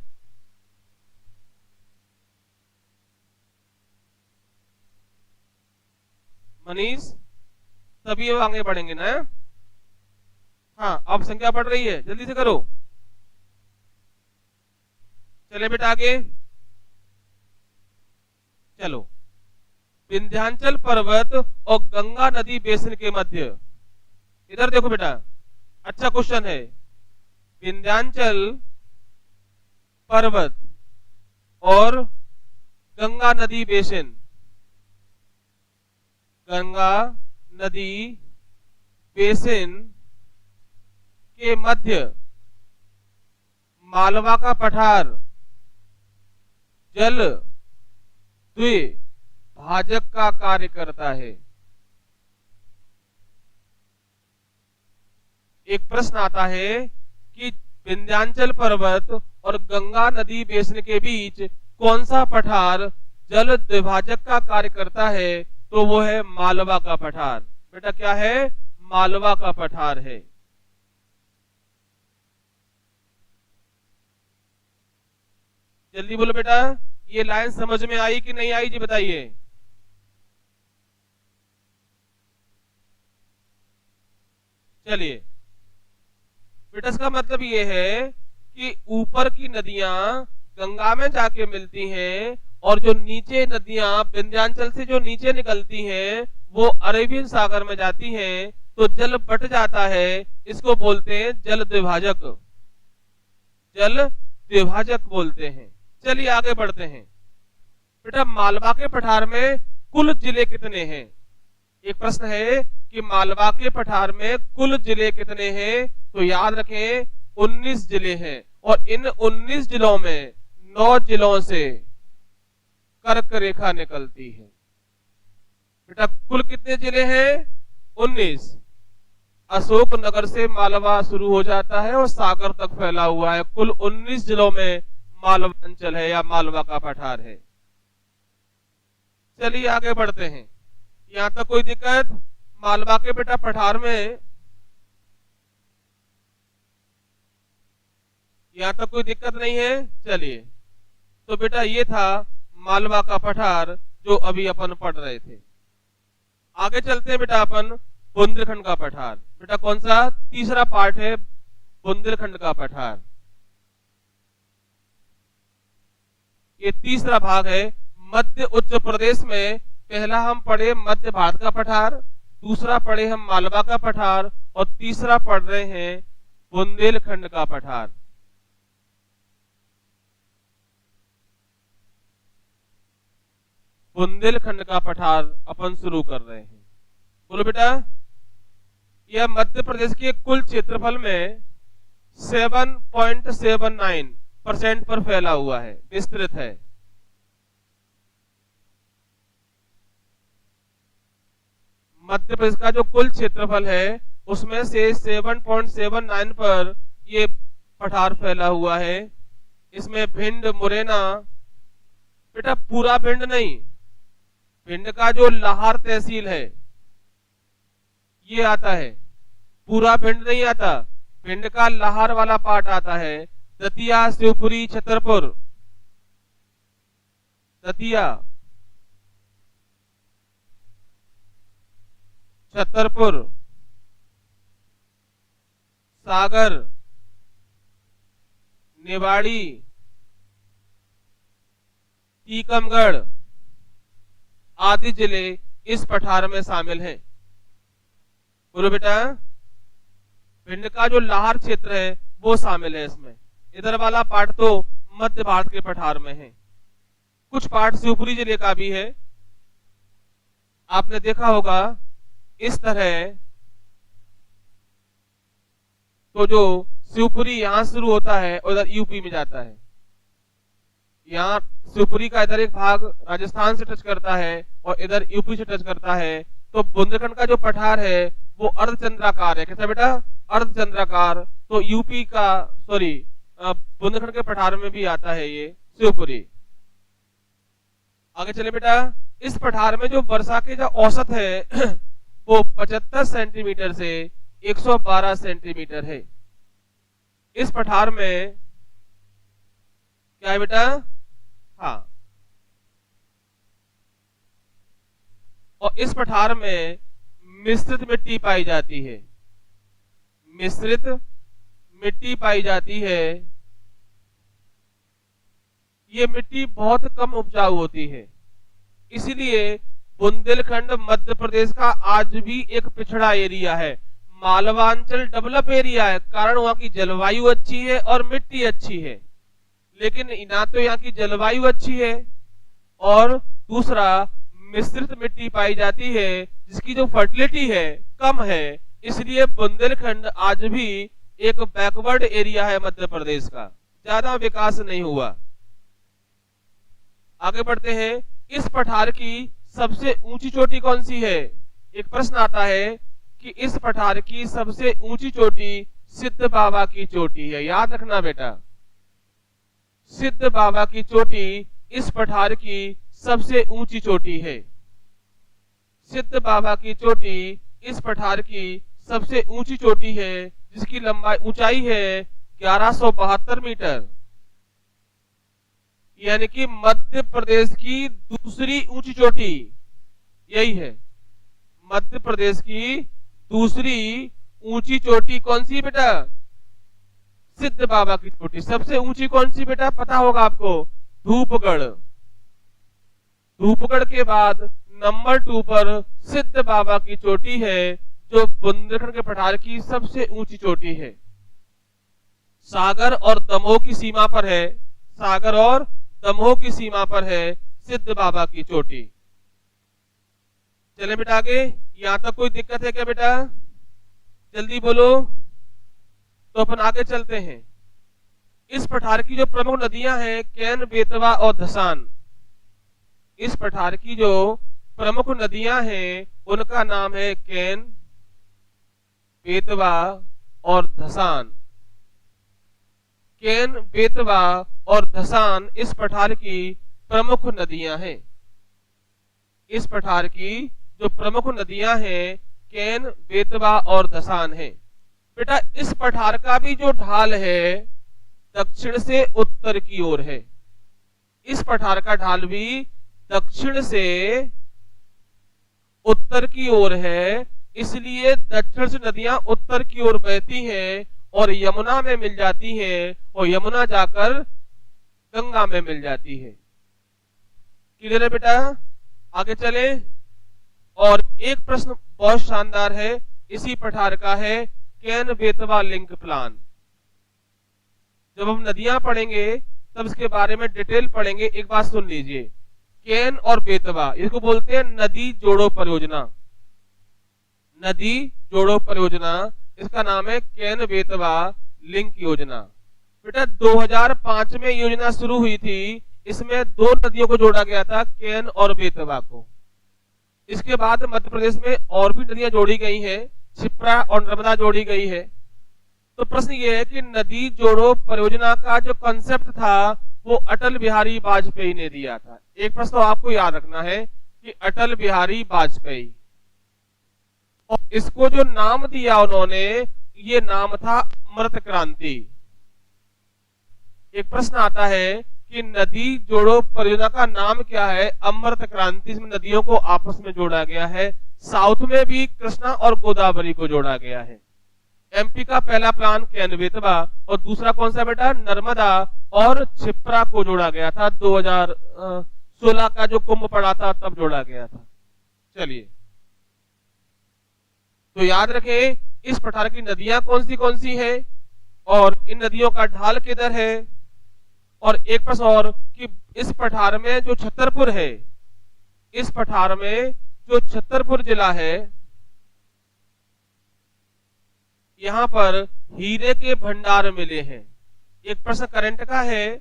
मनीष, तभी वो आगे बढ़ेंगे ना। हाँ अब संख्या बढ़ रही है, जल्दी से करो। चले बेटा आगे चलो। विंध्याचल पर्वत और गंगा नदी बेसिन के मध्य, इधर देखो बेटा, अच्छा क्वेश्चन है। विंध्याचल पर्वत और गंगा नदी बेसिन, गंगा नदी बेसिन के मध्य मालवा का पठार जल द्विभाजक का कार्य करता है। एक प्रश्न आता है कि विंध्याचल पर्वत और गंगा नदी बेसिन के बीच कौन सा पठार जल द्विभाजक का कार्य करता है? तो वो है मालवा का पठार। बेटा क्या है? मालवा का पठार है। जल्दी बोलो बेटा, ये लाइन समझ में आई कि नहीं आई जी बताइए। चलिए बेटा, इसका मतलब ये है कि ऊपर की नदियां गंगा में जाके मिलती हैं और जो नीचे नदियां विंध्याचल से जो नीचे निकलती हैं वो अरेबियन सागर में जाती हैं, तो जल बट जाता है। इसको बोलते हैं जल द्विभाजक, जल द्विभाजक बोलते हैं। चलिए आगे बढ़ते हैं। बेटा मालवा के पठार में कुल जिले कितने हैं? एक प्रश्न है कि मालवा के पठार में कुल जिले कितने हैं? तो याद रखें 19 जिले हैं और इन 19 जिलों में 9 जिलों से कर्क रेखा निकलती है। बेटा कुल कितने जिले हैं? 19। अशोकनगर से मालवा शुरू हो जाता है और सागर तक फैला हुआ है। कुल 19 जिलों में मालवा अंचल है या मालवा का पठार है। चलिए आगे बढ़ते हैं। यहां तक कोई दिक्कत? मालवा के बेटा पठार में यहां तक कोई दिक्कत नहीं है? चलिए, तो बेटा ये था मालवा का पठार जो अभी अपन पढ़ रहे थे। आगे चलते हैं बेटा अपन बुंदेलखंड का पठार। बेटा कौन सा? तीसरा पार्ट है बुंदेलखंड का पठार। ये तीसरा भाग है। मध्य उच्च प्रदेश में पहला हम पढ़े मध्य भारत का पठार, दूसरा पढ़े हम मालवा का पठार और तीसरा पढ़ रहे हैं बुंदेलखंड का पठार। बुंदेलखंड का पठार अपन शुरू कर रहे हैं। बोलो बेटा, यह मध्य प्रदेश के कुल क्षेत्रफल में 7.79% पर फैला हुआ है, विस्तृत है। मध्य प्रदेश का जो कुल क्षेत्रफल है उसमें से 7.79 पर ये पठार फैला हुआ है। इसमें भिंड, मुरैना, बेटा पूरा भिंड नहीं, भिंड का जो लाहौर तहसील है ये आता है, पूरा भिंड नहीं आता। भिंड का लाहौर वाला पार्ट आता है। दतिया, शिवपुरी, छतरपुर, दतिया, छतरपुर, सागर, निवाड़ी, टीकमगढ़ आदि जिले इस पठार में शामिल हैं। बोलो बेटा, भिंड का जो लाहौर क्षेत्र है वो शामिल है इसमें। इधर वाला पार्ट तो मध्य भारत के पठार में है। कुछ पार्ट शिवपुरी जिले का भी है। आपने देखा होगा इस तरह, तो जो शिवपुरी यहां शुरू होता है और इधर यूपी में जाता है। यहाँ शिवपुरी का इधर एक भाग राजस्थान से टच करता है और इधर यूपी से टच करता है। तो बुंदेलखंड का जो पठार है वो अर्धचंद्राकार है। कैसा बेटा? अर्धचंद्राकार। तो यूपी का, सॉरी, बुंदेलखंड के पठार में भी आता है ये शिवपुरी। आगे चले बेटा। इस पठार में जो वर्षा के जो औसत है वो 75 सेंटीमीटर से 112 सेंटीमीटर है। इस पठार में क्या है बेटा? हाँ, और इस पठार में मिश्रित मिट्टी पाई जाती है। मिश्रित मिट्टी पाई जाती है। ये मिट्टी बहुत कम उपजाऊ होती है, इसलिए बुंदेलखंड मध्य प्रदेश का आज भी एक पिछड़ा एरिया है। मालवांचल डेवलप एरिया है, कारण वहां की जलवायु अच्छी है और मिट्टी अच्छी है। लेकिन ना तो यहाँ की जलवायु अच्छी है और दूसरा मिश्रित मिट्टी पाई जाती है जिसकी जो फर्टिलिटी है कम है। इसलिए बुंदेलखंड आज भी एक बैकवर्ड एरिया है मध्य प्रदेश का, ज्यादा विकास नहीं हुआ। आगे बढ़ते हैं। इस पठार की सबसे ऊंची चोटी कौन सी है? एक प्रश्न आता है कि इस पठार की सबसे ऊंची चोटी सिद्ध बाबा की चोटी है। याद रखना बेटा, सिद्ध बाबा की चोटी इस पठार की सबसे ऊंची चोटी है। सिद्ध बाबा की चोटी इस पठार की सबसे ऊंची चोटी है, जिसकी लंबाई ऊंचाई है 1172 मीटर, यानी कि मध्य प्रदेश की दूसरी ऊंची चोटी यही है। मध्य प्रदेश की दूसरी ऊंची चोटी कौन सी बेटा? सिद्ध बाबा की चोटी। सबसे ऊंची कौन सी बेटा? पता होगा आपको, धूपगढ़। धूपगढ़ के बाद नंबर 2 पर सिद्ध बाबा की चोटी है, जो बुंदेलखंड के पठार की सबसे ऊंची चोटी है। सागर और दमोह की सीमा पर है। सागर और दमोह की सीमा पर है सिद्ध बाबा की चोटी। चले बेटा आगे। यहां तक कोई दिक्कत है क्या बेटा? जल्दी बोलो। तो अपन आगे चलते हैं। इस पठार की जो प्रमुख नदियां हैं कैन, बेतवा और धसान। इस पठार की जो प्रमुख नदियां हैं उनका नाम है कैन, बेतवा और धसान। कैन, बेतवा और धसान इस पठार की प्रमुख नदियां हैं। इस पठार की जो प्रमुख नदियां हैं कैन, बेतवा और धसान है। बेटा इस पठार का भी जो ढाल है दक्षिण से उत्तर की ओर है। इस पठार का ढाल भी दक्षिण से उत्तर की ओर है, इसलिए दक्षिण से नदियां उत्तर की ओर बहती हैं और यमुना में मिल जाती हैं और यमुना जाकर गंगा में मिल जाती है। क्लियर है बेटा? आगे चले। और एक प्रश्न बहुत शानदार है, इसी पठार का है, कैन बेतवा लिंक प्लान। जब हम नदियां पढ़ेंगे तब इसके बारे में डिटेल पढ़ेंगे। एक बात सुन लीजिए, कैन और बेतवा इसको बोलते हैं नदी जोड़ो परियोजना। नदी जोड़ो परियोजना, इसका नाम है कैन बेतवा लिंक योजना। बेटा 2005 में योजना शुरू हुई थी। इसमें 2 नदियों को जोड़ा गया था, कैन और बेतवा को। इसके बाद मध्य प्रदेश में और भी नदियां जोड़ी गई हैं, क्षिप्रा और नर्मदा जोड़ी गई है। तो प्रश्न ये है कि नदी जोड़ो परियोजना का जो कंसेप्ट था वो अटल बिहारी वाजपेयी ने दिया था। एक प्रश्न तो आपको याद रखना है कि अटल बिहारी वाजपेयी, और इसको जो नाम दिया उन्होंने, ये नाम था अमृत क्रांति। एक प्रश्न आता है कि नदी जोड़ो परियोजना का नाम क्या है? अमृत क्रांति। इसमें नदियों को आपस में जोड़ा गया है। साउथ में भी कृष्णा और गोदावरी को जोड़ा गया है। एमपी का पहला प्लान केनबेतवा और दूसरा कौन सा बेटा? नर्मदा और क्षिप्रा को जोड़ा गया था। 2016 का जो कुंभ पड़ा था तब जोड़ा गया था। चलिए, तो याद रखें इस पठार की नदियां कौन सी है और इन नदियों का ढाल किधर है। और एक प्रश्न और कि इस पठार में जो छतरपुर है, इस पठार में जो छतरपुर जिला है, यहां पर हीरे के भंडार मिले हैं। एक प्रश्न करंट का है।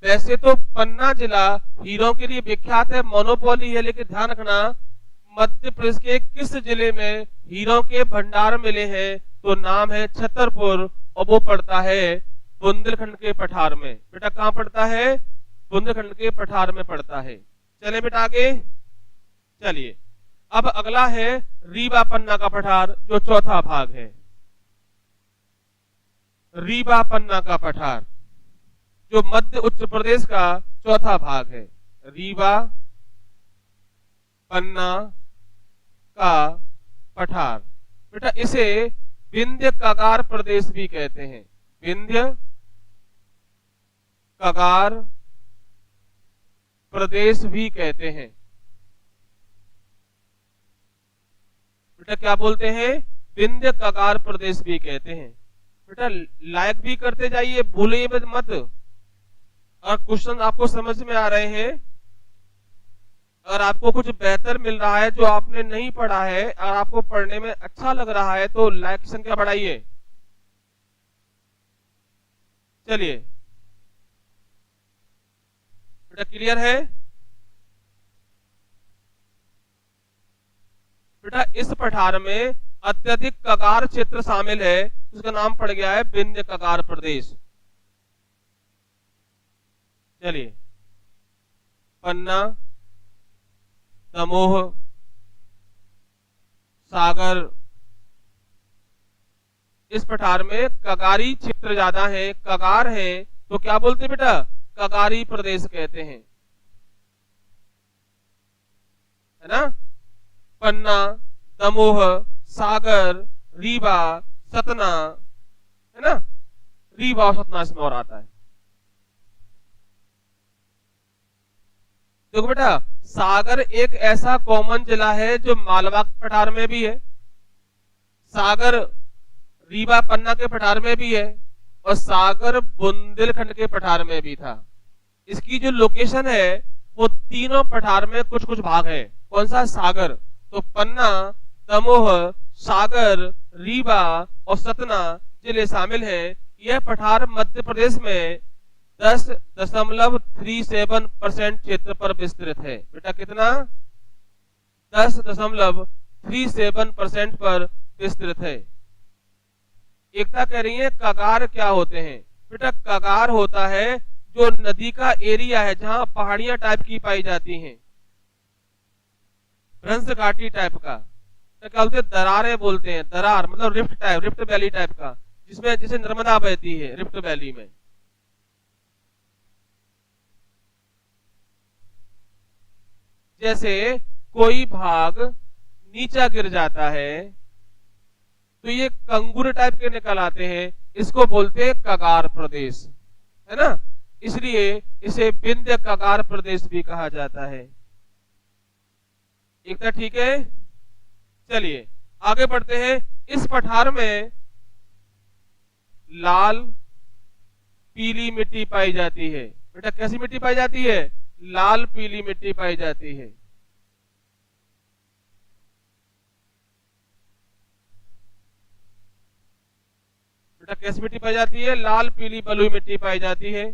वैसे तो पन्ना जिला हीरों के लिए विख्यात है, मोनोपोली है, लेकिन ध्यान रखना मध्य प्रदेश के किस जिले में हीरों के भंडार मिले हैं? तो नाम है छतरपुर और वो पड़ता है बुंदेलखंड के पठार में। बेटा कहां पड़ता है? बुंदेलखंड के पठार में पड़ता है। चले बेटा आगे चलिए। अब अगला है रीवा पन्ना का पठार, जो चौथा भाग है। रीवा पन्ना का पठार जो मध्य उत्तर प्रदेश का चौथा भाग है। रीवा पन्ना का पठार, बेटा इसे विंध्य कगार प्रदेश भी कहते हैं। विंध्य कगार प्रदेश भी कहते हैं। बेटा क्या बोलते हैं? विंध्य कगार प्रदेश भी कहते हैं। बेटा लाइक भी करते जाइए, भूलिए मत। और क्वेश्चन आपको समझ में आ रहे हैं, अगर आपको कुछ बेहतर मिल रहा है जो आपने नहीं पढ़ा है और आपको पढ़ने में अच्छा लग रहा है तो लाइक की संख्या बढ़ाइए। चलिए बेटा क्लियर है? बेटा इस पठार में अत्यधिक कगार क्षेत्र शामिल है, उसका नाम पड़ गया है विंध्य कगार प्रदेश। चलिए पन्ना, दमोह, सागर, इस पठार में कगारी क्षेत्र ज्यादा है, कगार है, तो क्या बोलते हैं बेटा? कगारी प्रदेश कहते हैं, है ना। पन्ना, दमोह, सागर, रीवा, सतना, है ना। रीवा और सतना इसमें और आता है। देखो बेटा सागर एक ऐसा कॉमन जिला है जो मालवा के पठार में भी है, सागर रीवा पन्ना के पठार में भी है और सागर बुंदेलखंड के पठार में भी था। इसकी जो लोकेशन है वो तीनों पठार में कुछ कुछ भाग है। कौन सा? सागर। तो पन्ना, दमोह, सागर, रीवा और सतना जिले शामिल हैं। यह पठार मध्य प्रदेश में 10.37% क्षेत्र पर विस्तृत है। बेटा कितना? 10.37% पर विस्तृत है। एकता कह रही है कगार क्या होते हैं? बेटा कगार होता है जो नदी का एरिया है जहां पहाड़ियां टाइप की पाई जाती हैं, भ्रंश घाटी टाइप का। तो क्या बोलते हैं? दरारें बोलते हैं। दरार मतलब rift type, rift valley type का, जिसमें जैसे नर्मदा बहती है रिफ्ट वैली में। जैसे कोई भाग नीचा गिर जाता है तो ये कंगूर टाइप के निकल आते हैं, इसको बोलते हैं कगार प्रदेश, है ना। इसलिए इसे विंध्य कगार प्रदेश भी कहा जाता है। एकता ठीक है? चलिए आगे बढ़ते हैं। इस पठार में लाल पीली मिट्टी पाई जाती है। बेटा कैसी मिट्टी पाई जाती है? लाल पीली मिट्टी पाई जाती है। बेटा कैसी मिट्टी पाई जाती है? लाल पीली बलुई मिट्टी पाई जाती है।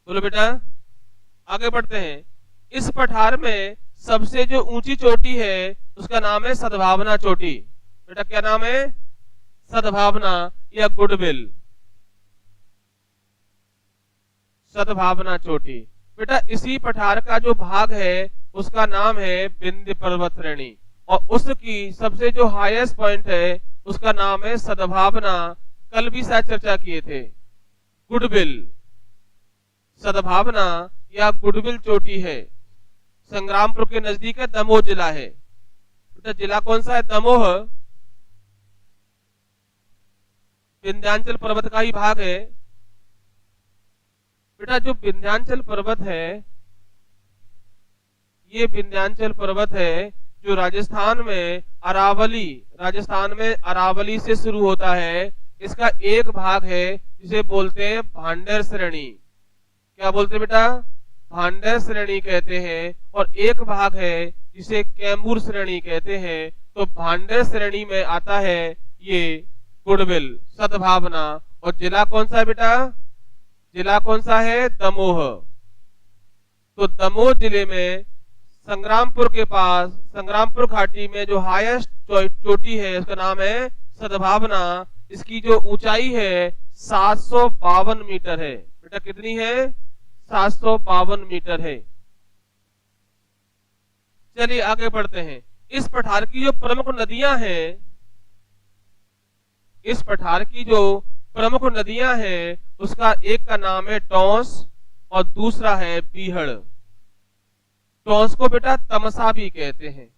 बोलो बेटा आगे बढ़ते हैं। इस पठार में सबसे जो ऊंची चोटी है उसका नाम है सद्भावना चोटी। बेटा क्या नाम है? सद्भावना या गुडविल, सद्भावना चोटी। बेटा इसी पठार का जो भाग है उसका नाम है विंध्य पर्वत श्रेणी और उसकी सबसे जो हाईएस्ट पॉइंट है उसका नाम है सद्भावना। कल भी शायद चर्चा किए थे। गुडविल, सद्भावना या गुडविल चोटी है, संग्रामपुर के नजदीक है, दमोह जिला है। बेटा जिला कौन सा है? दमोह। विंध्याचल पर्वत का ही भाग है। बेटा जो विंध्याचल पर्वत है, ये विंध्याचल पर्वत है जो राजस्थान में अरावली से शुरू होता है। इसका एक भाग है जिसे बोलते हैं भांडेर श्रेणी। क्या बोलते हैं बेटा? भांडेर श्रेणी कहते हैं। और एक भाग है जिसे कैमूर श्रेणी कहते हैं। तो भांडेर श्रेणी में आता है ये गुडविल, सद्भावना। और जिला कौन सा है बेटा? जिला कौन सा है? दमोह। तो दमोह जिले में संग्रामपुर के पास, संग्रामपुर घाटी में जो हाईएस्ट चोटी है उसका नाम है सद्भावना। इसकी जो ऊंचाई है 752 मीटर है। बेटा कितनी है? 752 मीटर है। चलिए आगे बढ़ते हैं। इस पठार की जो प्रमुख नदियां हैं, इस पठार की जो प्रमुख नदियां हैं उसका एक का नाम है टोंस और दूसरा है बीहड़। टोंस को बेटा तमसा भी कहते हैं।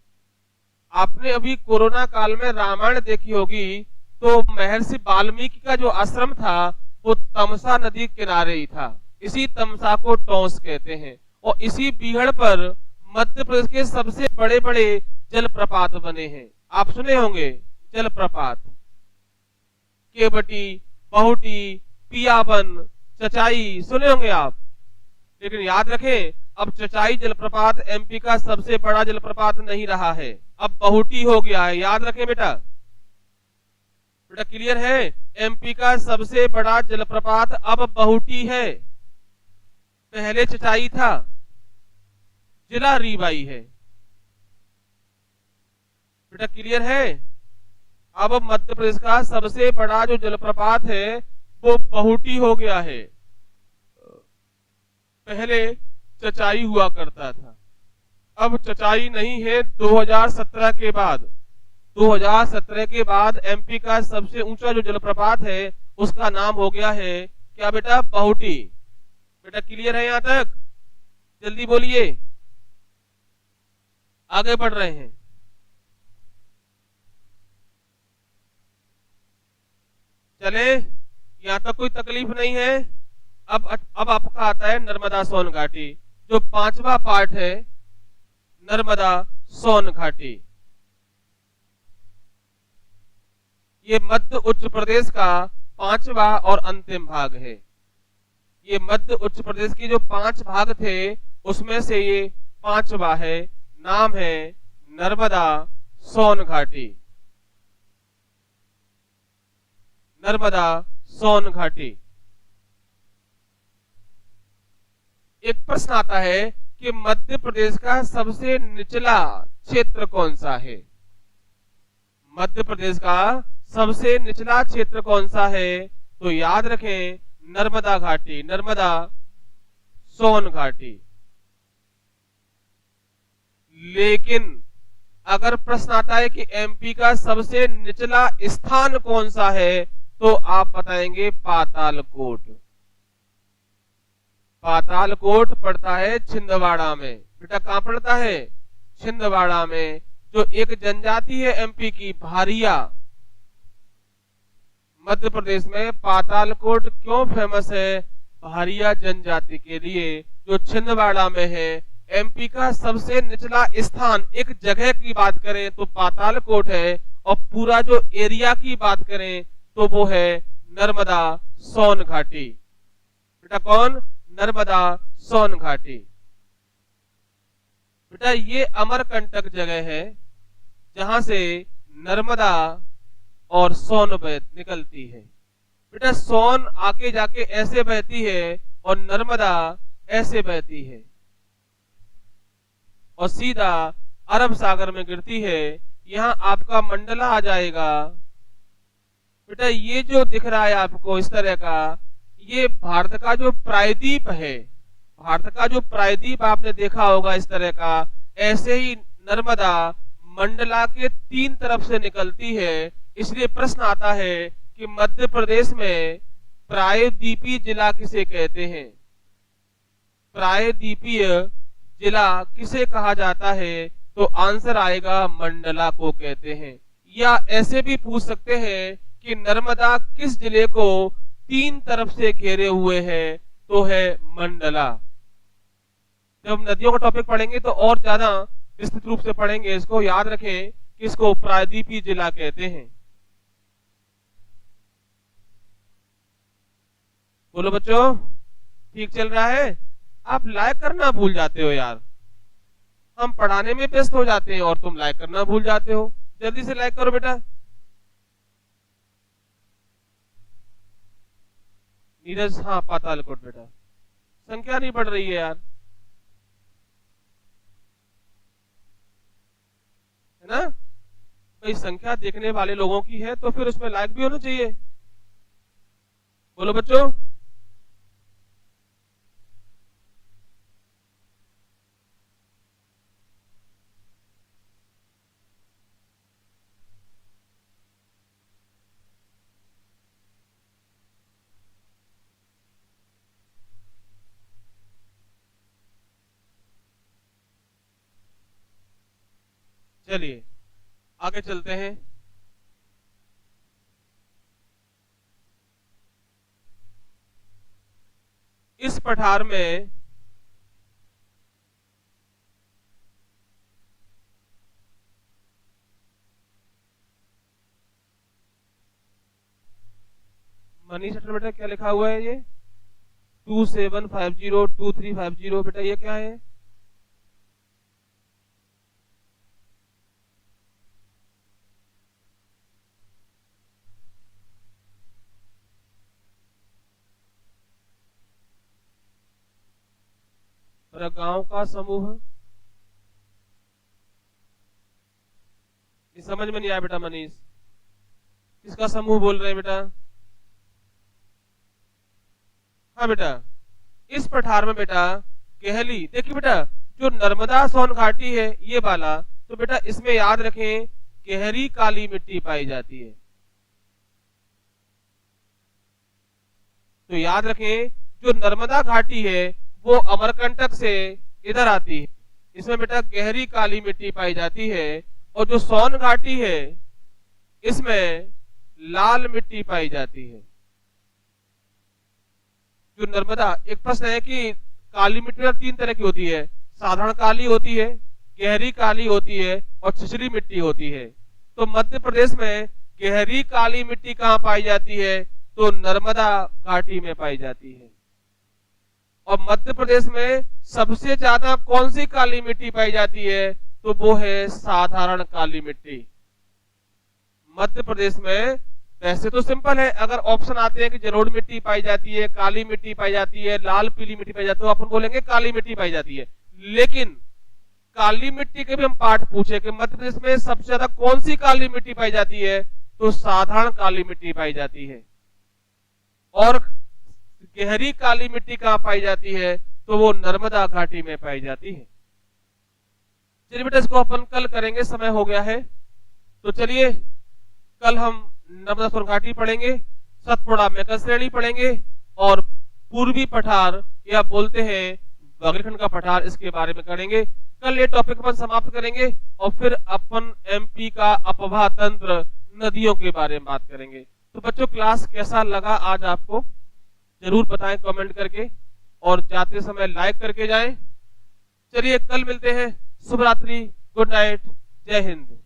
आपने अभी कोरोना काल में रामायण देखी होगी, तो महर्षि वाल्मीकि का जो आश्रम था वो तमसा नदी किनारे ही था। इसी तमसा को टोंस कहते हैं। और इसी बीहड़ पर मध्य प्रदेश के सबसे बड़े बड़े जलप्रपात बने हैं। आप सुने होंगे जलप्रपात, केवटी, बहुटी, पियावन, चचाई, सुने होंगे आप। लेकिन याद रखें, अब चचाई जलप्रपात एमपी का सबसे बड़ा जलप्रपात नहीं रहा है, अब बहुटी हो गया है। याद रखें बेटा। बेटा क्लियर है? एमपी का सबसे बड़ा जलप्रपात अब बहुटी है, पहले चचाई था। जिला रीवाई है। बेटा क्लियर है? अब मध्य प्रदेश का सबसे बड़ा जो जलप्रपात है वो बहुटी हो गया है, पहले चचाई हुआ करता था। अब चचाई नहीं है। 2017 के बाद, 2017 के बाद एमपी का सबसे ऊंचा जो जलप्रपात है उसका नाम हो गया है क्या बेटा? बहुटी। बेटा क्लियर है यहां तक? जल्दी बोलिए, आगे बढ़ रहे हैं। चले, यहां तक कोई तकलीफ नहीं है। अब आपका आता है नर्मदा सोन घाटी, जो पांचवा पार्ट है, नर्मदा सोन घाटी। ये मध्य उच्च प्रदेश का पांचवा और अंतिम भाग है। ये मध्य उच्च प्रदेश के जो 5 भाग थे उसमें से ये पांचवा है। नाम है नर्मदा सोन घाटी। नर्मदा सोन घाटी। एक प्रश्न आता है कि मध्य प्रदेश का सबसे निचला क्षेत्र कौन सा है? मध्य प्रदेश का सबसे निचला क्षेत्र कौन सा है? तो याद रखें नर्मदा घाटी, नर्मदा सोन घाटी। लेकिन अगर प्रश्न आता है कि एमपी का सबसे निचला स्थान कौन सा है, तो आप बताएंगे पातालकोट। पातालकोट पड़ता है छिंदवाड़ा में। बेटा कहां पड़ता है? छिंदवाड़ा में। जो एक जनजाति है एमपी की, भारिया। मध्य प्रदेश में पातालकोट क्यों फेमस है? भारिया जनजाति के लिए, जो छिंदवाड़ा में है। एमपी का सबसे निचला स्थान, एक जगह की बात करें तो पातालकोट है, और पूरा जो एरिया की बात करें तो वो है नर्मदा सोन घाटी। बेटा कौन? नर्मदा सोन घाटी। बेटा ये अमरकंटक जगह है जहां से नर्मदा और सोन निकलती है। बेटा सोन आके जाके ऐसे बहती है और नर्मदा ऐसे बहती है और सीधा अरब सागर में गिरती है। यहां आपका मंडला आ जाएगा। बेटा ये जो दिख रहा है आपको इस तरह का, ये भारत का जो प्रायद्वीप है, भारत का जो प्रायद्वीप आपने देखा होगा इस तरह का, ऐसे ही नर्मदा मंडला के 3 तरफ से निकलती है। इसलिए प्रश्न आता है कि मध्य प्रदेश में प्रायद्वीपीय जिला किसे कहते हैं? प्रायद्वीपीय जिला किसे कहा जाता है? तो आंसर आएगा मंडला को कहते हैं। या ऐसे भी पूछ सकते हैं कि नर्मदा किस जिले को 3 तरफ से घेरे हुए है? तो है मंडला। जब नदियों का टॉपिक पढ़ेंगे तो और ज्यादा विस्तृत रूप से पढ़ेंगे। इसको याद रखें कि इसको प्रायद्वीपीय जिला कहते हैं। बोलो बच्चों, ठीक चल रहा है? आप लाइक करना भूल जाते हो यार। हम पढ़ाने में व्यस्त हो जाते हैं और तुम लाइक करना भूल जाते हो। जल्दी से लाइक करो बेटा। नीरज, हाँ पातालकोट बेटा। संख्या नहीं बढ़ रही है यार, है ना? भाई संख्या देखने वाले लोगों की है तो फिर उसमें लाइक भी होना चाहिए। बोलो बच्चों। चलिए आगे चलते हैं। इस पठार में मनीष बेटा क्या लिखा हुआ है? ये 27502350 बेटा ये क्या है? गांव का समूह। ये समझ में नहीं आया बेटा मनीष, किसका समूह बोल रहे हैं बेटा? हाँ बेटा, इस पठार में बेटा केहली, देखिए बेटा जो नर्मदा सोन घाटी है ये वाला, तो बेटा इसमें याद रखें गहरी काली मिट्टी पाई जाती है। तो याद रखें जो नर्मदा घाटी है वो अमरकंटक से इधर आती है, इसमें बेटा गहरी काली मिट्टी पाई जाती है। और जो सोन घाटी है इसमें लाल मिट्टी पाई जाती है। जो नर्मदा, एक प्रश्न है कि काली मिट्टी 3 तरह की होती है, साधारण काली होती है, गहरी काली होती है और छिछली मिट्टी होती है। तो मध्य प्रदेश में गहरी काली मिट्टी कहाँ पाई जाती है? तो नर्मदा घाटी में पाई जाती है। और मध्य प्रदेश में सबसे ज्यादा कौन सी काली मिट्टी पाई जाती है? तो वो है साधारण काली मिट्टी। मध्य प्रदेश में वैसे तो सिंपल है, अगर ऑप्शन आते हैं कि जलोढ़ मिट्टी पाई जाती है, काली मिट्टी पाई जाती है, लाल पीली मिट्टी पाई जाती है, तो अपन बोलेंगे काली मिट्टी पाई जाती है। लेकिन काली मिट्टी के भी हम पाठ पूछे कि मध्य प्रदेश में सबसे ज्यादा कौन सी काली मिट्टी पाई जाती है? तो साधारण काली मिट्टी पाई जाती है। और गहरी काली मिट्टी कहाँ पाई जाती है? तो वो नर्मदा घाटी में पाई जाती है। चलिए बेटा इसको अपन कल करेंगे, समय हो गया है। तो चलिए कल हम नर्मदा सोन घाटी पढ़ेंगे, सतपुड़ा मेकल श्रेणी पढ़ेंगे और पूर्वी पठार या बोलते हैं बघेलखंड का पठार, इसके बारे में करेंगे। कल ये टॉपिक अपन समाप्त करेंगे और फिर अपन एमपी का अपवाह तंत्र नदियों के बारे में बात करेंगे। तो बच्चों क्लास कैसा लगा आज आपको जरूर बताएं कमेंट करके, और जाते समय लाइक करके जाएं। चलिए कल मिलते हैं। शुभ रात्रि, गुड नाइट, जय हिंद।